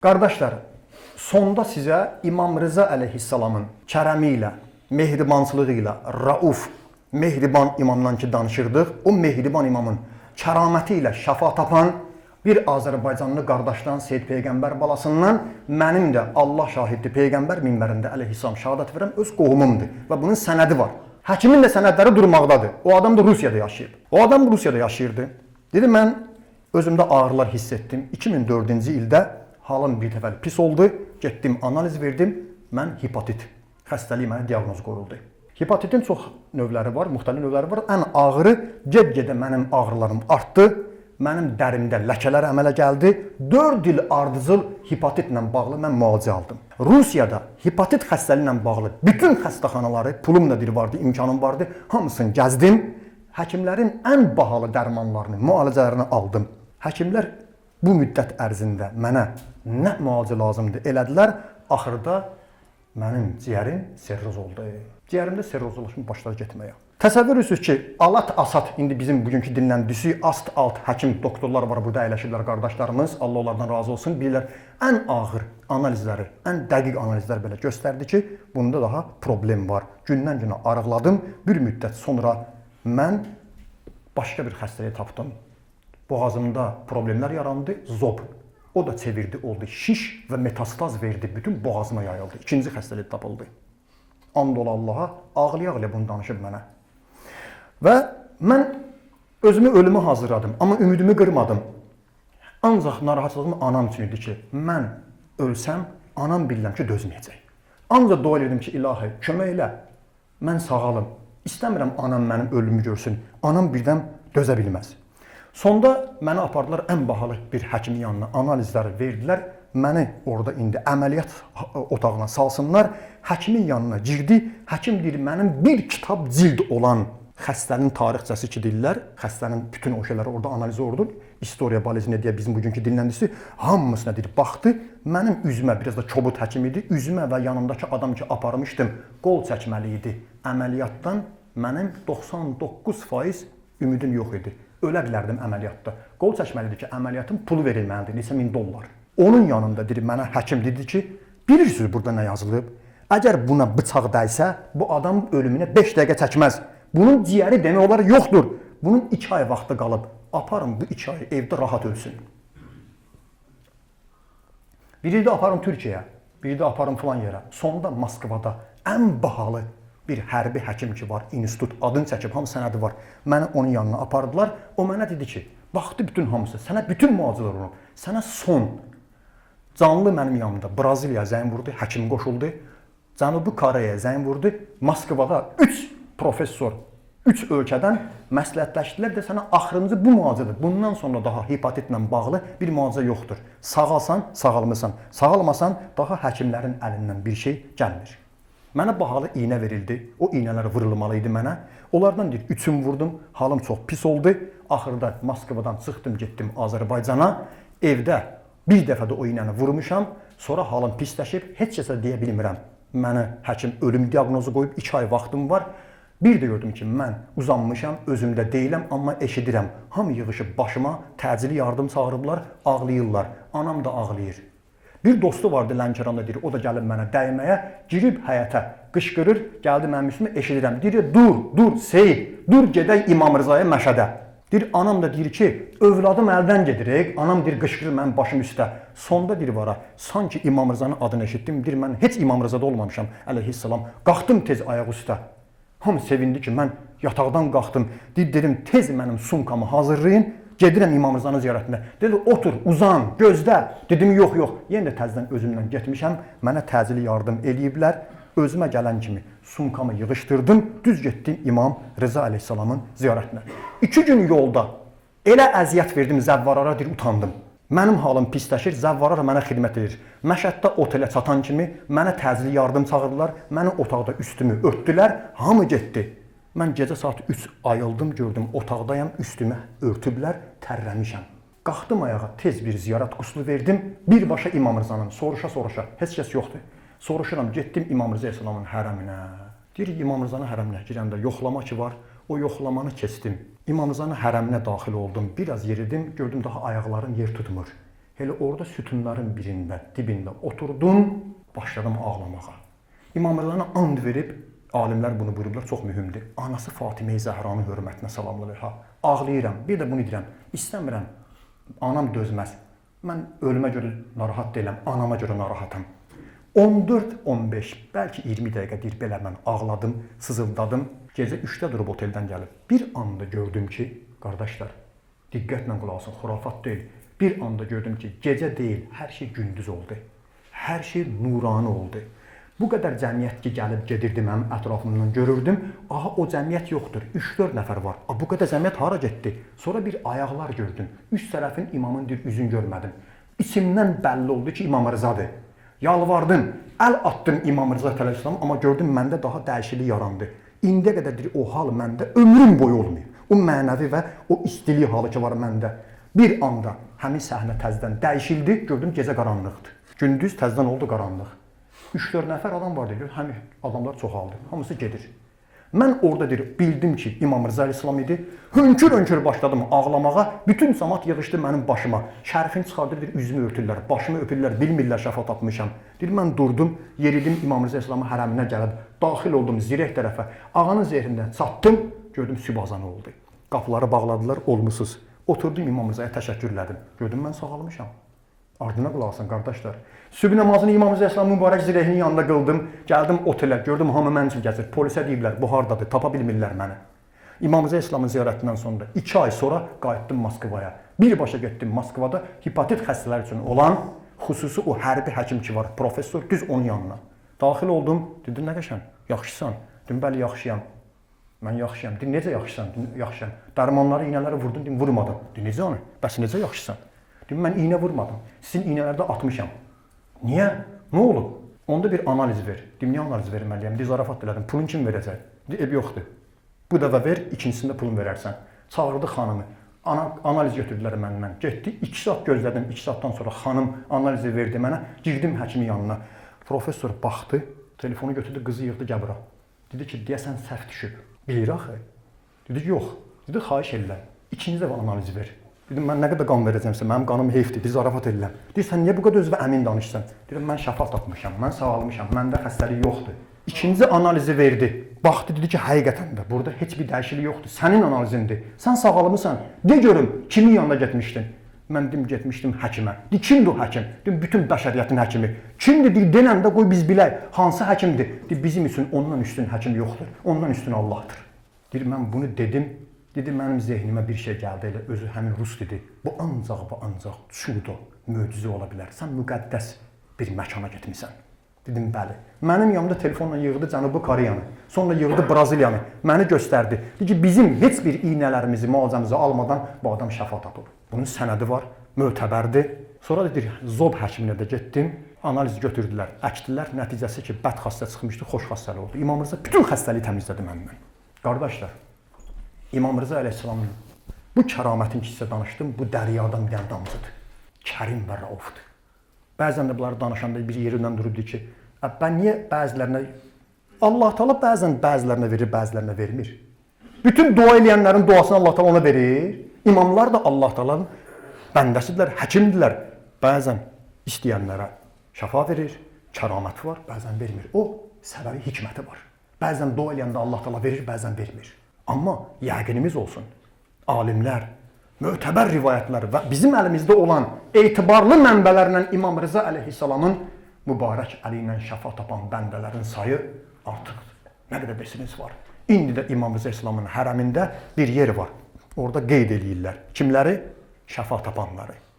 Qardaşlar, sonda sizə İmam Rıza əleyhissalamın kərəmi ilə, mehribançılığı ilə, Rauf, mehriban imamdan ki danışırdıq, o mehriban imamın kəraməti ilə şəfa tapan bir Azərbaycanlı qardaşdan, Seyid Peyğəmbər balasından, mənim də Allah şahiddir, Peyğəmbər minbərində əleyhissalam şəhadət verəm, öz qohumumdur və bunun sənədi var. Həkimin də sənədləri durmaqdadır. O adam da Rusiyada yaşayır. O adam Rusiyada yaşayırdı. Dedi, mən özümdə ağrılar hiss etdim. 2004-cü ildə halım bir dəfəli pis oldu. Getdim, analiz verdim. Mən hepatit xəstəliyi mənə diaqnoz qoyuldu. Hepatitin çox növləri var, müxtəlif növləri var. Ən ağırı get-gedə mənim ağrılarım artdı. Mənim dərimdə ləkələr əmələ gəldi. 4 il ardıcıl hepatitlə bağlı mən müalicə aldım. Rusiyada hepatit xəstəliyi ilə bağlı bütün xəstəxanaları, pulum da vardı, imkanım vardı. Hamısını gəzdim. Həkimlərin ən bahalı dərmanlarını, müalicələrini aldım. Həkimlər bu müddət ərzində mənə nə müalicə lazımdır elədilər. Axırda mənim ciyərim serroz oldu. Ciyərimdə serrozlaşma başladı getməyə. Təsəvvür edirsiniz ki, Alat Asad, indi bizim bugünkü dinləndisi ast-alt həkim doktorlar var, burada əyləşirlər qardaşlarımız, Allah onlardan razı olsun, bilirlər, ən ağır analizləri, ən dəqiq analizlər belə göstərdi ki, bunda daha problem var. Gündən günə arıqladım, bir müddət sonra mən başqa bir xəstəliyə tapdım. Boğazımda problemlər yarandı, zob. O da çevirdi, oldu şiş və metastaz verdi, bütün boğazıma yayıldı. İkinci xəstəlik tapıldı. And ol Allaha, ağlaya-ağlaya bunu danışıb mənə. Və mən özümü ölümə hazırladım, amma ümidimi qırmadım. Ancaq narahatlığım anam üçün idi ki, mən ölsəm, anam bilirəm ki, dözməyəcək. Ancaq dua edirdim ki, ilahi, kömək elə, mən sağalım. İstəmirəm anam mənim ölümümü görsün, anam birdən dözə bilməz. Sonda məni apardılar ən bahalı bir həkimin yanına, analizləri verdilər. Məni orada indi əməliyyat otağına salsınlar. Həkimin yanına girdi. Həkim deyir, mənim bir kitab cild olan xəstənin tarixçəsi ki deyirlər, xəstənin bütün o şeyləri orada analiz olunur. İstoriya balezi deyə bizim bugünkü dinləndisi hamısına deyir, baxdı. Mənim üzümə, biraz da kobud həkim idi, üzümə və yanımdakı adam ki aparmışdım, qol çəkməli idi. Əməliyyatdan mənim 99% ümidim yox idi. Ölə bilərdim əməliyyatda. Qol çəkməli idi ki, əməliyyatın pulu verilməlidir, neçə min dollar. Onun yanında deyir, mənə həkim dedi ki, bilirsiniz burada nə yazılıb? Əgər buna bıçaq dəysə, bu adam ölümünə 5 dəqiqə çəkməz. Bunun ciyəri demək olar yoxdur. Bunun 2 ay vaxtı qalıb. Aparın bu 2 ay evdə rahat ölsün. Biri də aparın Türkiyəyə, biri də aparın filan yerə. Sonda Moskvada ən bahalı bir hərbi həkim ki var, institut, adını çəkib, hamı sənədi var. Məni onun yanına apardılar. O mənə dedi ki, baxdı bütün hamısı, sənə bütün müalicələr olunub. Sənə son, canlı mənim yanımda Braziliya zəng vurdu, həkim qoşuldu. Cənubi Koreya zəng vurdu. Moskvada 3 professor, 3 ölkədən məsləhətləşdilər də sənə axırıncı bu müalicədir. Bundan sonra daha hepatitlə bağlı bir müalicə yoxdur. Sağalsan, sağalmısan. Sağalmasan, daha həkimlərin əlindən bir şey gəlmir. Mənə bahalı iynə verildi. O iynələr vurulmalı idi mənə. Onlardan deyir, 3'ünü vurdum. Halım çox pis oldu. Axırda Moskvadan çıxdım, getdim Azərbaycana. Evdə bir dəfə də o iynəni vurmuşam. Sonra halım pisləşib, heç kəsə deyə bilmirəm. Mənə həkim ölüm diaqnozu qoyub, 2 ay vaxtım var. Bir də gördüm ki, mən uzanmışam, özümdə deyiləm, amma eşidirəm. Hamı yığışıb başıma, təcili yardım çağırıblar, ağlayırlar. Anam da ağlayır. Bir dostu vardı Lənkəranda, deyir, o da gəlib mənə dəyməyə, girib həyətə, qışqırır, gəldi mənim üstümə, eşidirəm. Deyir, dur, Seyid, dur gedək İmam Rızaya Məşədə. Deyir, anam da deyir ki, övladım əldən gedirək, anam deyir, qışqırır mənim başım üstə. Sonda deyir, vara, sanki İmam Rızanın adını eşitdim, deyir, mən heç İmam Rızada olmamışam, əleyhissalam. Qalxdım tez ayaq üstə. Hamı sevindi ki, mən yataqdan qalxdım. Deyir, dedim, tez mənim sumkamı hazırlayın, gedirəm İmam Rızanın ziyarətinə. Dedi, otur, uzan, gözlə. Dedim, yox. Yenə də təzdən özümdən getmişəm. Mənə təcili yardım eləyiblər. Özümə gələn kimi sumkamı yığışdırdım. Düz getdim İmam Rıza əleyhissalamın ziyarətinə. 2 gün yolda elə əziyyət verdim zəvvarlara, deyir, utandım. Mənim halım pisləşir, zəvvarlar mənə xidmət edir. Məşəddə otelə çatan kimi mənə təcili yardım çağırdılar. Məni otaqda üstümü örtdülər, hamı getdi. Mən gecə saat 3 ayıldım, gördüm, otaqdayam, üstümə örtüblər, tərləmişəm. Qalxdım ayağa, tez bir ziyarət quslu verdim. Birbaşa İmam Rızanın, soruşa, heç kəs yoxdur. Soruşuram, getdim İmam Rıza əleyhissalamın hərəminə. Deyir, İmam Rızanın hərəminə girəndə yoxlama ki var, o yoxlamanı keçdim. İmam Rızanın hərəminə daxil oldum, biraz yeridim, gördüm daha ayaqlarım yer tutmur. Elə orada sütunların birində, dibində oturdum, başladım ağlamağa. İmam Rıza'na and verib, alimlər bunu buyurublar, çox mühümdür. Anası Fatimə-i Zəhranın hörmətinə salamlanır. Ha, ağlayıram, bir də bunu deyirəm, istəmirəm, anam dözməz. Mən ölümə görə narahat deyiləm, anama görə narahatam. 14-15, bəlkə 20 dəqiqə deyir, belə mən ağladım, sızıldadım. Gecə 3-də durub oteldən gəlib. Bir anda gördüm ki, qardaşlar, diqqətlə qulaq asın, xurafat deyil. Bir anda gördüm ki, gecə deyil, hər şey gündüz oldu. Hər şey nurani oldu. Bu qədər cəmiyyət ki, gəlib gedirdi mənim ətrafımdan görürdüm. Aha, o cəmiyyət yoxdur, 3-4 nəfər var. Bu qədər cəmiyyət hara getdi? Sonra bir ayaqlar gördüm. Üst tərəfin imamın üzünü görmədim. İçimdən bəlli oldu ki, İmam Rızadır. Yalvardım, əl attım İmam Rıza Əleyhisselam, amma gördüm məndə daha dəyişiklik yarandı. İndiyə qədərdir o hal məndə ömrüm boyu olmuyor. O mənəvi və o istilik halı ki var məndə. Bir anda həmin səhnə təzədən dəyişildi, gördüm gecə qaranlıqdır. Gündüz təzədən oldu qaranlıq. 3-4 nəfər adam var deyir, həmin adamlar çoxaldı. Hamısı gedir. Mən orada deyir, bildim ki, İmam Rıza Əleyhisselam idi. Hönkür-hönkür başladım ağlamağa. Bütün cəmaət yığışdı mənim başıma. Şərifini çıxardır, deyir, üzümü örtürlər, başımı öpürlər, bilmirlər şəfa tapmışam. Deyir, mən durdum, yeridim İmam Rıza Əleyhisselamın hərəminə gəlib, daxil oldum zireh tərəfə. Ağanın zehrindən çatdım, gördüm sübh azanı oldu. Qapıları bağladılar, olmusuz. Oturdum İmam Rıza'ya təşəkkür elədim. Gördüm mən sağalmışam. Ardına qulaq asın qardaşlar. Sübh namazını İmam Rıza Əleyhisselamın mübarək zirehinin yanında qıldım. Gəldim otelə, gördüm hamı mənim üçün gəzir. Polisə deyiblər, bu hardadır, tapa bilmirlər məni. İmam Rıza Əleyhisselamın ziyarətindən sonra 2 ay sonra qayıtdım Moskvaya. Birbaşa getdim Moskvada hepatit xəstələri üçün olan xüsusi o hərbi həkim ki var, professor, düz onun yanına. Daxil oldum, dedi nə qəşəng, yaxşısan. Dedim, bəli yaxşıyam. Mən yaxşıyam. Dedi, necə yaxşısan? Dedim, yaxşıyam. Dərmanları, iynələri vurdum, dedim, vurmadım. Dedi, necə onu? Bəs necə yaxşısan? Dedim, mən iynə vurmadım. Sizin iynələrdə atmışam. Niyə? Nə olub? Onda bir analiz ver. Dedim, niyə analiz verməliyəm? Dedim, zarafat elədim. Pulun kim verəcək? Dedi, ev yoxdur. Bu dəfə ver, ikincisində pulun verərsən. Çağırdı xanımı. Analiz götürdülər məndən. Getdi, 2 saat gözlədim. 2 saatdan sonra xanım analizi verdi mənə. Girdim həkimin yanına. Professor baxdı, telefonu götürdü, qızı yığdı qəbra. Dedi ki, deyəsən səhv düşüb. Bilir axı. Dedi, yox. Dedi, xahiş elə. İkinci dəfə analizi ver. Dedim, mən nə qədər qan verəcəmsə, mənim qanım heyfdir, bir zarafat edirəm. Deyir, sən niyə bu qədər özünə əmin danışsan? Deyirəm, mən şəfa tapmışam, mən sağalmışam, məndə xəstəlik yoxdur. İkinci analizi verdi. Baxdı, dedi ki, həqiqətən də burada heç bir dəyişiklik yoxdur. Sənin analizindir. Sən sağalmısan. De görüm, kimin yanına getmişdin? Mən dedim, getmişdim həkimə. Deyir, kimdir o həkim? Deyim, bütün bəşəriyyətin həkimi. Kimdir? Deyir, denəndə qoy biz bilək, hansı həkimdir? Deyir, bizim üçün ondan üstün həkim yoxdur. Ondan üstün Allahdır. Deyir, mən bunu dedim. Dedi, mənim zehnimə bir şey gəldi, elə özü həmin rus dedi. Bu ancaq çudo, möcüzə ola bilər. Sən müqəddəs bir məkana getmisən. Dedim, bəli. Mənim yanımda telefonla yığdı Cənubi Koreyanı, sonra yığdı Braziliyanı, məni göstərdi. Dedi ki, bizim heç bir iynələrimizi, müalicəmizi almadan bu adam şəfa tapıb. Bunun sənədi var, mötəbərdir. Sonra dedi, Zob həkiminə də getdim, analiz götürdülər, əkdilər, nəticəsi ki, bəd xəstə çıxmışdı, xoş xəstəli oldu. İmam Rıza bütün xəstəliyi təmizlədi məndən. Qardaşlar, İmam Rıza Əleyhisselamın bu kəramətin ki, sizə danışdım, bu dəryadan bir dənə damcıdır. Kərim və Raufdur. Bəzən də bunları danışanda bir yerindən dururdu ki, mən niyə bəzilərinə, Allah Teala bəzilərinə verir, bəzilərinə vermir. Bütün dua eləyənlərin duasını Allah Teala ona verir. İmamlar da Allah Teala'nın bəndəsidirlər, həkimdirlər. Bəzən istəyənlərə şəfa verir, kəraməti var, bəzən vermir. O səbəbi hikməti var. Bəzən dua eləyəndə Allah Teala verir, bəzən vermir. Amma yəqinimiz olsun, alimlər, mötəbər rivayətlər və bizim əlimizdə olan etibarlı mənbələrlə İmam Rıza Əleyhisselamın mübarək əli ilə şəfa tapan bəndələrin sayı artıqdır. Nə qədər besiniz var. İndi də İmam Rıza Əleyhisselamın hərəmində bir yer var. Orada qeyd eləyirlər. Kimləri? Şəfa tapanları.